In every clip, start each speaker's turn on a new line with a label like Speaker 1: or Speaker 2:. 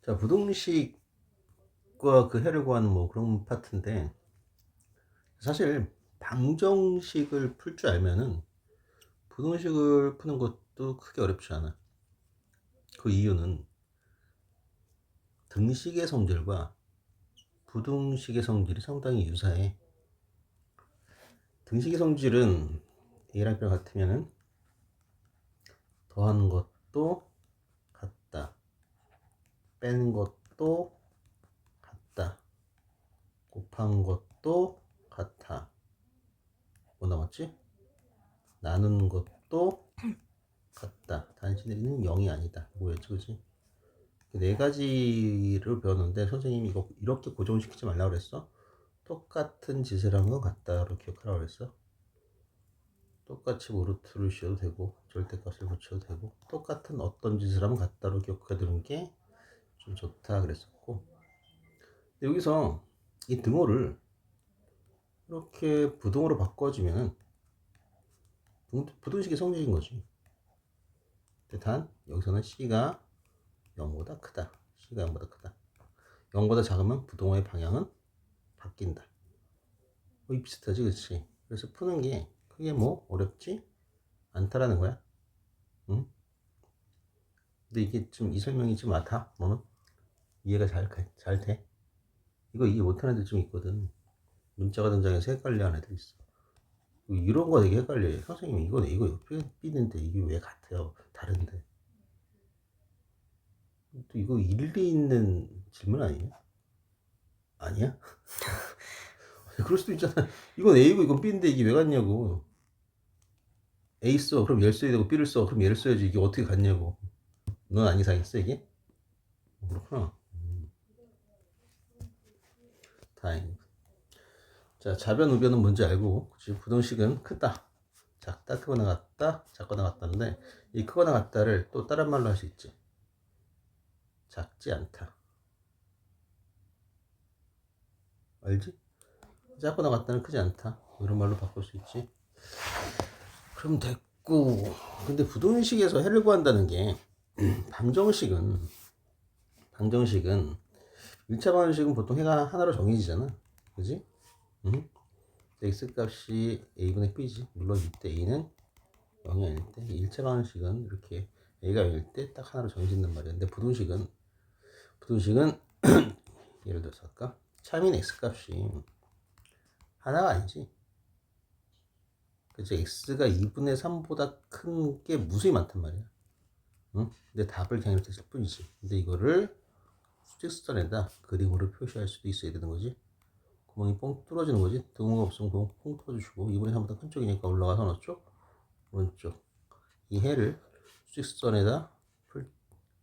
Speaker 1: 자, 부등식과 그 해를 구하는 뭐 그런 파트인데, 사실 방정식을 풀 줄 알면은 부등식을 푸는 것도 크게 어렵지 않아. 그 이유는 등식의 성질과 부등식의 성질이 상당히 유사해. 등식의 성질은 A랑 B랑 같으면은 더하는 것도 같다, 빼는 것도 같다, 곱한 것도 같아. 뭐 남았지? 나누는 것도 같다. 단지 내리는 0이 아니다. 뭐였지, 그지? 네 가지를 배웠는데 선생님이 이거 이렇게 고정시키지 말라고 그랬어. 똑같은 짓을 한 것 같다로 기억하라고 그랬어. 똑같이 모르트를 씌워도 되고 절대값을 붙여도 되고 똑같은 어떤 짓을 하면 같다로 기억해두는 게 좀 좋다 그랬었고, 여기서 이 등호를 이렇게 부등호로 바꿔주면 부등식의 성질인 거지. 단 여기서는 C가 0보다 크다, C가 0보다 크다, 0보다 작으면 부등호의 방향은 바뀐다. 거의 비슷하지, 그치? 그래서 푸는 게 크게 뭐 어렵지 않다라는 거야. 응? 근데 이게 좀 이 설명이 좀 많다. 너는 이해가 잘 돼? 이거 이해 못하는 애들 좀 있거든. 문자가 등장해서 헷갈려하는 애들 있어. 이런 거 되게 헷갈려. 선생님 이거 삐는데 이게 왜 같아요? 다른데. 또 이거 일리 있는 질문 아니냐? 아니야? 그럴 수도 있잖아. 이건 A고 이건 B인데 이게 왜 같냐고. A 써. 그럼 얘를 써야 되고 B를 써. 그럼 얘를 써야지. 이게 어떻게 같냐고. 넌 안 이상했어 이게? 그렇구나. 다행. 자, 좌변 우변은 뭔지 알고, 그치? 부등식은 크다, 작다, 크거나 같다, 작거나 같다인데, 이 크거나 같다를 또 다른 말로 할 수 있지. 작지 않다. 알지? 작거나 같다는 크지 않다, 이런 말로 바꿀 수 있지. 그럼 됐고, 근데 부등식에서 해를 구한다는 게 방정식은 1차 방정식은 보통 해가 하나로 정해지잖아, 그지? 응? x 값이 a분의 b지. 물론 이때 a는 0이 아닐 때, 1차 방정식은 이렇게 a가 0일 때 딱 하나로 정해진단 말이야. 근데 부등식은 예를 들어서 아까 참인 x 값이 하나가 아니지. 그치? x가 2분의 3보다 큰 게 무수히 많단 말이야. 응? 근데 답을 그냥 이렇게 쓸 뿐이지. 근데 이거를 수직선에다 그림으로 표시할 수도 있어야 되는 거지. 구멍이 뻥 뚫어지는 거지. 등호가 없으면 구멍 뻥 뚫어주시고, 2분의 3보다 큰 쪽이니까 올라가서 어느 쪽? 오른쪽. 이 해를 수직선에다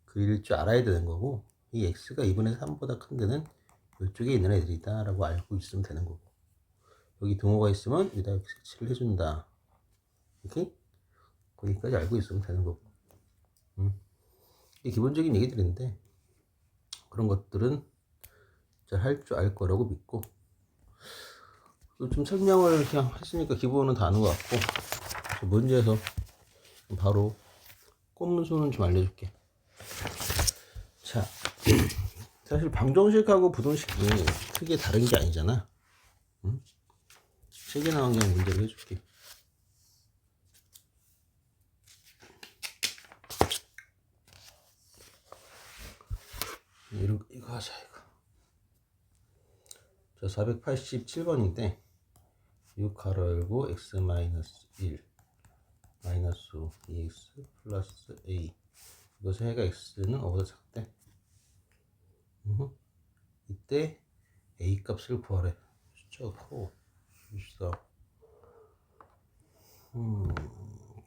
Speaker 1: 그릴 줄 알아야 되는 거고, 이 x가 2분의 3보다 큰 데는 이쪽에 있는 애들이다 라고 알고 있으면 되는 거고, 여기 등호가 있으면 여기다 이렇게 색칠을 해준다. 이렇게 거기까지 알고 있으면 되는 거고. 이게 기본적인 얘기들인데 그런 것들은 잘 할 줄 알 거라고 믿고, 좀 설명을 그냥 했으니까 기본은 다 아는 것 같고, 문제에서 바로 꼼수는 좀 알려줄게. 자, 사실 방정식하고 부등식이 크게 다른 게 아니잖아. 응? 책에 나온 게 문제를 해줄게. 이거 하자, 이거. 자, 487번인데 6 가로 열고 x 마이너스 1 마이너스 5 2x 플러스 a, 이것의 해가 x는 5보다 작대. 이때 a 값을 구하래. 숫자가 커. 14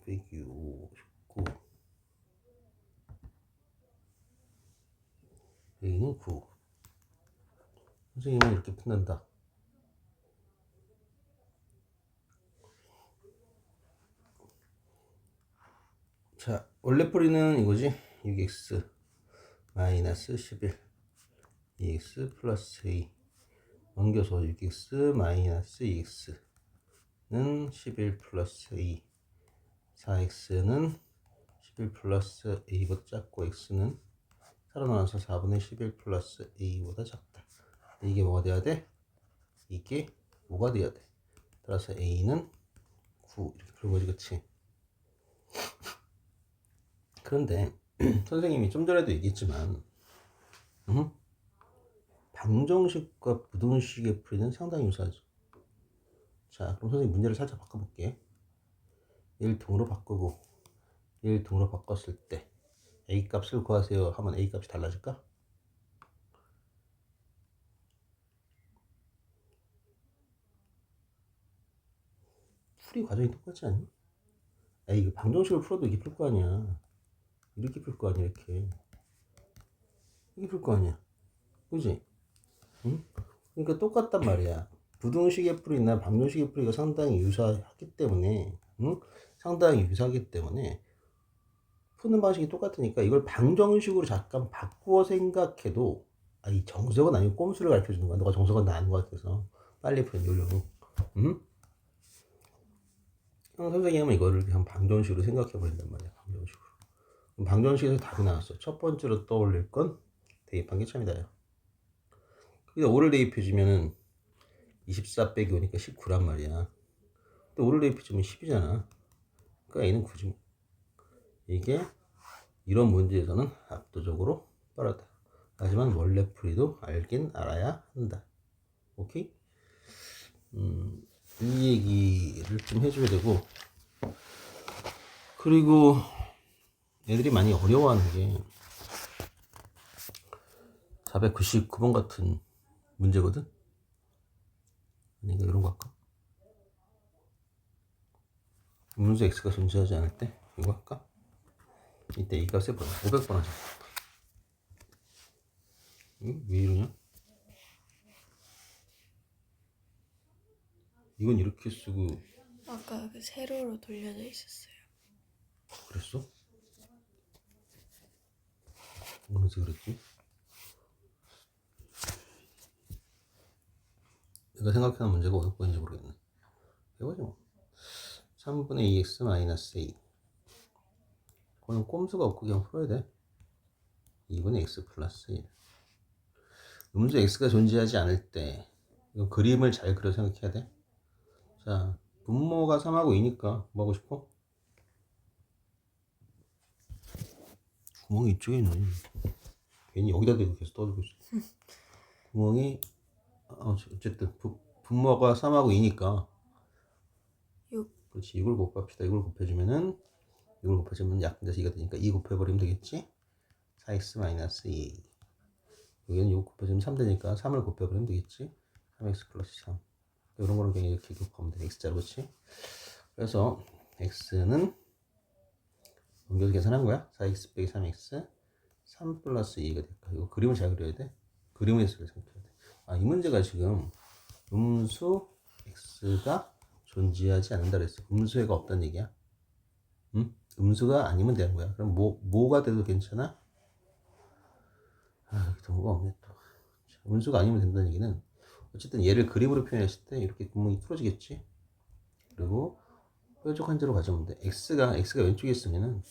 Speaker 1: 빼기 5 19 a는 9. 선생님은 이렇게 푼단다. 자, 원래 뿌리는 이거지. 6x 마이너스 11 2x 플러스 a, 넘겨서 6x 마이너스 2x는 11 플러스 a, 4x는 11 플러스 a보다 작고 x는 살아나와서 4분의 11 플러스 a보다 작다. 이게 뭐가 돼야 돼? 이게 5가 돼야 돼. 따라서 a는 9 이렇게 그런 거지, 그치? 그런데 선생님이 좀 전에도 얘기했지만 방정식과 부등식의 풀이는 상당히 유사하죠. 자, 그럼 선생님 문제를 살짝 바꿔볼게. 1 등으로 바꾸고 1 등으로 바꿨을 때 a 값을 구하세요 하면 a 값이 달라질까? 풀이 과정이 똑같지 않니? 이거 방정식을 풀어도 이렇게 풀 거 아니야. 이렇게 풀 거 아니야, 이렇게. 이렇게 풀 거 아니야. 그지? 응? 그러니까 똑같단 말이야. 부등식의 풀이나 방정식의 풀이가 상당히 유사하기 때문에, 응? 상당히 유사하기 때문에 푸는 방식이 똑같으니까 이걸 방정식으로 잠깐 바꾸어 생각해도 이 정석은 아니고 꼼수를 가르쳐 주는 거야. 너가 정석은 나은 것 같아서 빨리 풀려고. 응? 선생님은 이거를 그냥 방정식으로 생각해 버린단 말이야. 방정식으로. 방정식에서 답이 나왔어. 첫 번째로 떠올릴 건 대입한 게 참이다요. 근데 5를 대입해주면은 24 빼기 5니까 19란 말이야. 근데 5를 대입해주면 10이잖아. 그러니까 A는 9지 뭐. 이게 이런 문제에서는 압도적으로 빠르다. 하지만 원래 풀이도 알긴 알아야 한다. 오케이? 이 얘기를 좀 해줘야 되고, 그리고 애들이 많이 어려워하는 게 499번 같은 문제거든? 그러니까 이런 거 할까? 음수 x가 존재하지 않을 때 이거 할까? 이때 이 값 해보자. 500번 하자. 응? 왜 이러냐? 이건 이렇게 쓰고
Speaker 2: 아까 그 세로로 돌려져 있었어요.
Speaker 1: 그랬어? 어느새 그랬지? 내가 생각하는 문제가 어느 건지 모르겠네. 해보자 뭐. 3분의 2x 마이너스 a. 그거는 꼼수가 없고 그냥 풀어야 돼. 2분의 x 플러스 1. 음수 x가 존재하지 않을 때 이거 그림을 잘 그려 생각해야 돼. 자, 분모가 3하고 2니까 뭐 하고 싶어? 구멍이 이쪽에 있네. 괜히 여기다 대고 계속 떠들고 있어. 구멍이 어쨌든 분모가 3하고 2니까
Speaker 2: 6.
Speaker 1: 그렇지. 이걸 곱합시다. 이걸 곱해주면은 이걸 곱해주면 약분 돼서 2가 되니까 2 곱해버리면 되겠지? 4x 마이너스 2. 여기는 6 곱해주면 3 되니까 3을 곱해버리면 되겠지? 3x 플러스 3. 이런 거는 그냥 이렇게 곱하면 돼. x자로, 그렇지? 그래서 x는 연결 계산한 거야. 4x 빼기 3x 3 플러스 2가 될까? 이거 그림을 잘 그려야 돼. 그림에서 생각해야 돼. 이 문제가 지금 음수 x가 존재하지 않는다 그랬어. 음수가 없다는 얘기야. 응? 음수가 아니면 되는 거야. 그럼 뭐가 돼도 괜찮아? 경우가 없네 또. 음수가 아니면 된다는 얘기는 어쨌든 얘를 그림으로 표현했을 때 이렇게 구멍이 뚫어지겠지. 그리고 뾰족한 대로 가져오면 돼. x가 왼쪽에 있으면은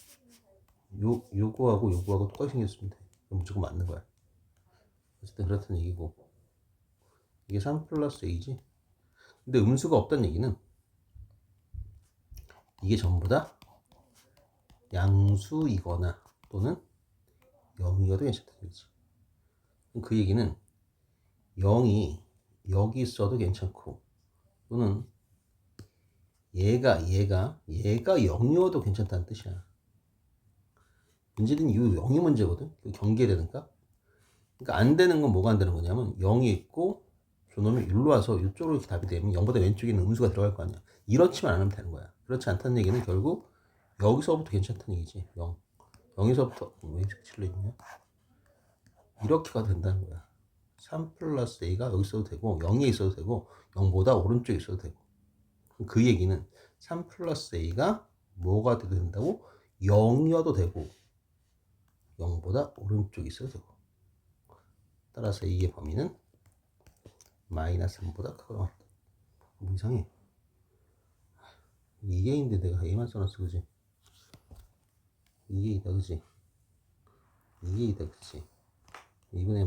Speaker 1: 요거하고 똑같이 생겼으면 돼. 무조건 맞는 거야. 어쨌든 그렇다는 얘기고, 이게 3 플러스 a지. 근데 음수가 없다는 얘기는 이게 전부 다 양수이거나 또는 0이어도 괜찮다는 얘기지. 그 얘기는 0이 여기 있어도 괜찮고 또는 얘가 0이어도 괜찮다는 뜻이야. 문제는 이 0이 문제거든. 경계되는가? 그러니까 안 되는 건 뭐가 안 되는 거냐면 0이 있고 저놈이 일로 와서 이쪽으로 이렇게 답이 되면 0보다 왼쪽에 있는 음수가 들어갈 거 아니야. 이렇지만 않으면 되는 거야. 그렇지 않다는 얘기는 결국 여기서부터 괜찮다는 얘기지. 0. 0에서부터 왜 이렇게 칠려 있냐? 이렇게 가도 된다는 거야. 3 플러스 a가 여기 있어도 되고 0이 있어도 되고 0보다 오른쪽에 있어도 되고. 그 얘기는 3 플러스 a가 뭐가 돼도 된다고? 0이어도 되고 0보다 오른쪽에 있어도 되고. 따라서 a의 범위는 마이너스 3보다 크거나 뭐 이상해. 이게 인데 내가 a만 써놨어, 그지? 이게 있다, 그지? 이게 있다, 그지? 2분의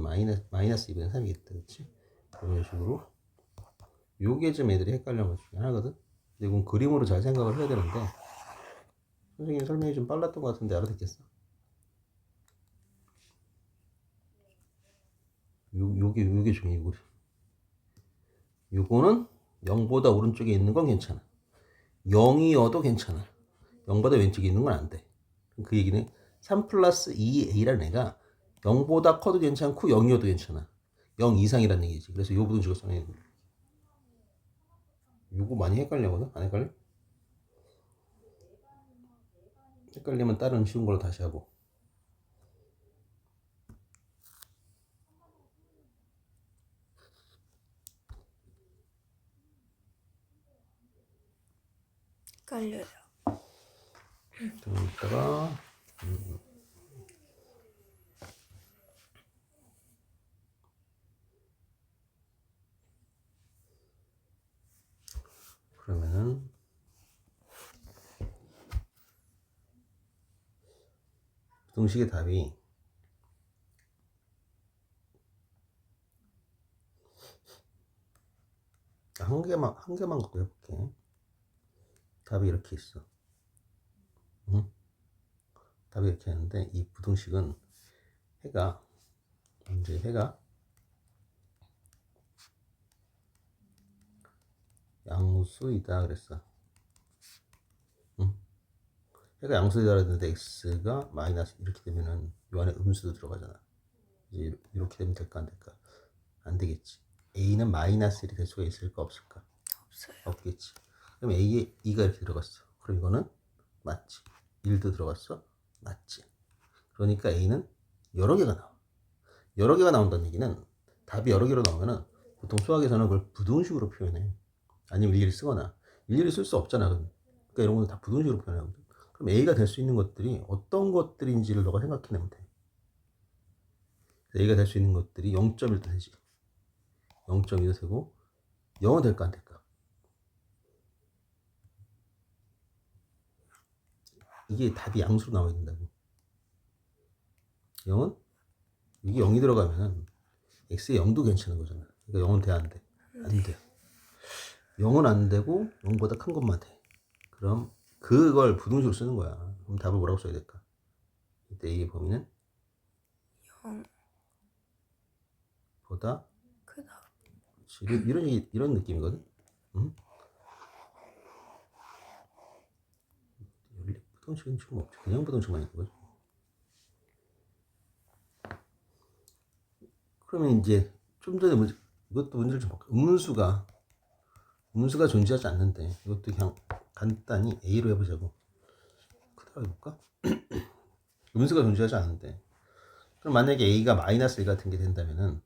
Speaker 1: 마이너스 2분의 3이겠다. 그렇지? 그런 식으로 요게 좀 애들이 헷갈리는 것 중에 하나거든. 근데 이건 그림으로 잘 생각을 해야 되는데 선생님이 설명이 좀 빨랐던 것 같은데 알아듣겠어? 요게 중요해. 요거는 0보다 오른쪽에 있는 건 괜찮아. 0이어도 괜찮아. 0보다 왼쪽에 있는 건 안 돼. 그 얘기는 3 플러스 2a라는 애가 0보다 커도 괜찮고 0이어도 괜찮아. 0 이상이라는 얘기지. 그래서 요 부등식을 써야 돼. 요거 많이 헷갈려거든? 안 헷갈려? 헷갈리면 다른 쉬운 걸로 다시 하고.
Speaker 2: 헷갈려요.
Speaker 1: 좀 이따가 그러면은 부등식의 답이 한 개만 갖고 해볼게. 답이 이렇게 있어. 응? 답이 이렇게 있는데 이 부등식은 해가 이제 해가 양수이다 그랬어. 응? 해가 양수이다 그랬는데 x가 마이너스 이렇게 되면은 요 안에 음수도 들어가잖아. 이제 이렇게 되면 될까 안 될까? 안 되겠지. a는 마이너스 1이 될 수가 있을까 없을까?
Speaker 2: 없어요.
Speaker 1: 없겠지. 그럼 a에 2가 이렇게 들어갔어. 그럼 이거는 맞지. 1도 들어갔어. 맞지. 그러니까 a는 여러 개가 나와. 여러 개가 나온다는 얘기는 답이 여러 개로 나오면은 보통 수학에서는 그걸 부등식으로 표현해. 아니면 일일이 쓰거나 일일이 쓸 수 없잖아. 그러니까 이런 거는 다 부등식으로 표현하거든. 그럼 a가 될 수 있는 것들이 어떤 것들인지를 너가 생각해내면 돼. a가 될 수 있는 것들이 0.1도 되지. 0.2도 되고 0은 될까 안 될까? 이게 답이 양수로 나와야 된다고. 0은 이게 0이 들어가면은 x에 0도 괜찮은 거잖아. 그러니까 0은 돼 안 돼? 안 돼. 0은 안 되고 0보다 큰 것만 돼. 그럼 그걸 부등식으로 쓰는 거야. 그럼 답을 뭐라고 써야 될까? 이때 이 범위는
Speaker 2: 0
Speaker 1: 보다
Speaker 2: 크다.
Speaker 1: 이런 느낌이거든. 응? 연립 부등식은 지금 없지. 그냥 부등식만 있는 거지. 그러면 이제 좀 전에 이것도 문제를 좀 볼까? 음수가 존재하지 않는데 이것도 그냥 간단히 a로 해보자고. 그대로 해볼까? 음수가 존재하지 않는데 그럼 만약에 a가 마이너스 1 같은 게 된다면은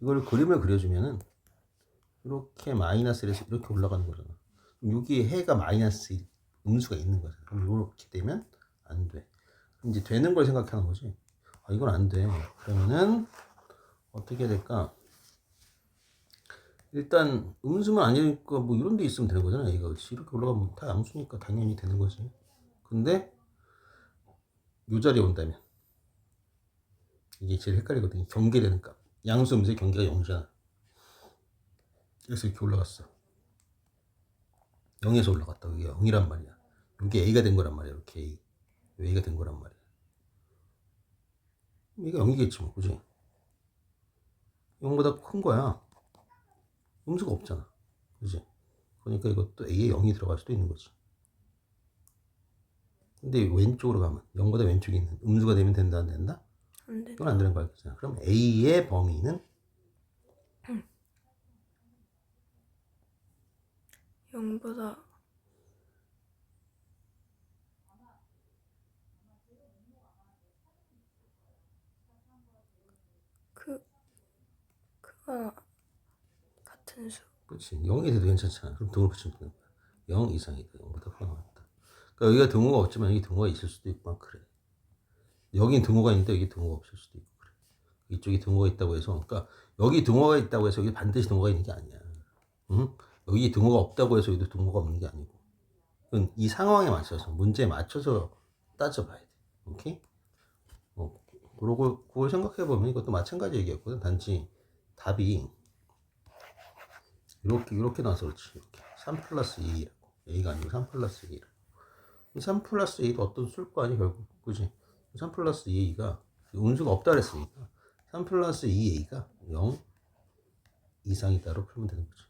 Speaker 1: 이걸 그림을 그려주면은 이렇게 마이너스 1에서 이렇게 올라가는 거잖아. 그럼 여기에 해가 마이너스 1 음수가 있는 거잖아. 그럼 이렇게 되면 안 돼. 그럼 이제 되는 걸 생각하는 거지. 아, 이건 안 돼. 그러면은 어떻게 해야 될까? 일단 음수만 아니니까 뭐 이런 데 있으면 되는 거잖아. 얘가 이렇게 올라가면 다 양수니까 당연히 되는 거지. 근데 요 자리에 온다면 이게 제일 헷갈리거든. 경계되는 값. 양수 음수의 경계가 0이잖아. 그래서 이렇게 올라갔어. 0에서 올라갔다. 이게 0이란 말이야. 이게 a가 된 거란 말이야. 이렇게 a가 된 거란 말이야. 얘가 0이겠지 뭐, 그지? 0보다 큰 거야. 음수가 없잖아. 그지? 그러니까 이것도 a에 0이 들어갈 수도 있는 거지. 근데 왼쪽으로 가면 0보다 왼쪽에 있는 음수가 되면 된다 안 된다?
Speaker 2: 안 된다.
Speaker 1: 이건 안 되는 거 알겠잖아. 그럼 a의 범위는
Speaker 2: 0보다 크가 같은 수.
Speaker 1: 그렇지. 0이 돼도 괜찮잖아. 그럼 등을 붙이면 되는 거야. 0 이상이다. 0보다 크가 나왔다. 그러니까 여기가 등호가 없지만 여기 등호가 있을 수도 있고 그래. 여긴 등호가 있는데 여기 등호가 없을 수도 있고 그래. 이쪽에 등호가 있다고 해서 그러니까 여기 등호가 있다고 해서 여기 반드시 등호가 있는 게 아니야. 응? 여기 등호가 없다고 해서 여기도 등호가 없는 게 아니고 그건 이 상황에 맞춰서 문제에 맞춰서 따져봐야 돼. 오케이? 그걸 생각해보면 이것도 마찬가지 얘기였거든. 단지 답이 이렇게 나와서 그렇지. 이렇게 3 플러스 2라고. A가 아니고 3 플러스 2라고. 3 플러스 2도 어떤 수일 거 아니, 결국. 그지? 3 플러스 2A가 음수가 없다 그랬으니까 3 플러스 2A가 0 이상이다로 풀면 되는 거지.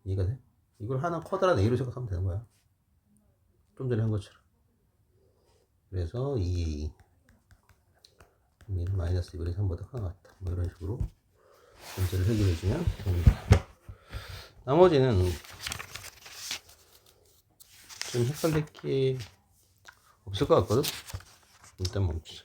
Speaker 1: 이해가 돼? 이걸 하나 커다란 A로 생각하면 되는 거야. 좀 전에 한 것처럼. 그래서 2A 얘는 마이너스 2분의 3보다 크다 같다. 뭐 이런 식으로 문제를 해결해주면 됩니다. 나머지는 좀 헷갈릴 게 없을 것 같거든? 일단 멈추자.